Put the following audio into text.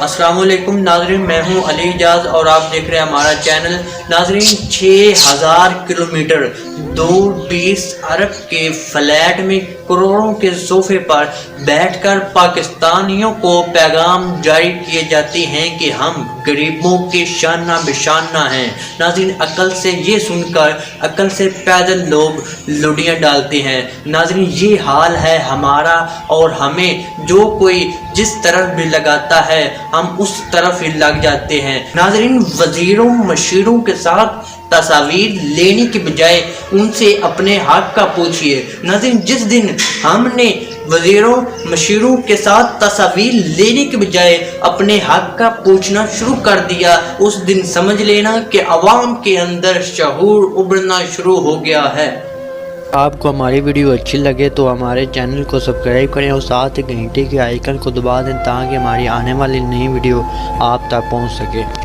अस्सलाम वालेकुम नाजरीन, मैं हूं अली इजाज और आप देख रहे हैं हमारा चैनल। नाजरीन, 6000 किलोमीटर दूर 20 अरब के फ्लैट में करोड़ों के सोफे पर बैठकर पाकिस्तानियों को पैगाम जारी किए जाते हैं कि हम गरीबों के शाना बेशाना हैं। नाजरीन, अकल से ये सुनकर अकल से पैदल लोग लुडियाँ डालते हैं। नाजरीन, ये हाल है हमारा और हमें जो कोई जिस तरफ भी लगाता है हम उस तरफ ही लग जाते हैं। नाजरीन, वजीरों मशीरों के साथ तस्वीर लेने के बजाय उनसे अपने हक का पूछिए। नाज़रीन, जिस दिन हमने वजीरों मशीरों के साथ तस्वीर लेने के बजाय अपने हक का पूछना शुरू कर दिया, उस दिन समझ लेना कि अवाम के अंदर शऊर उभरना शुरू हो गया है। आपको हमारी वीडियो अच्छी लगे तो हमारे चैनल को सब्सक्राइब करें और साथ ही घंटे के आइकन को दबा दें ताकि हमारी आने वाली नई वीडियो आप तक पहुंच सके।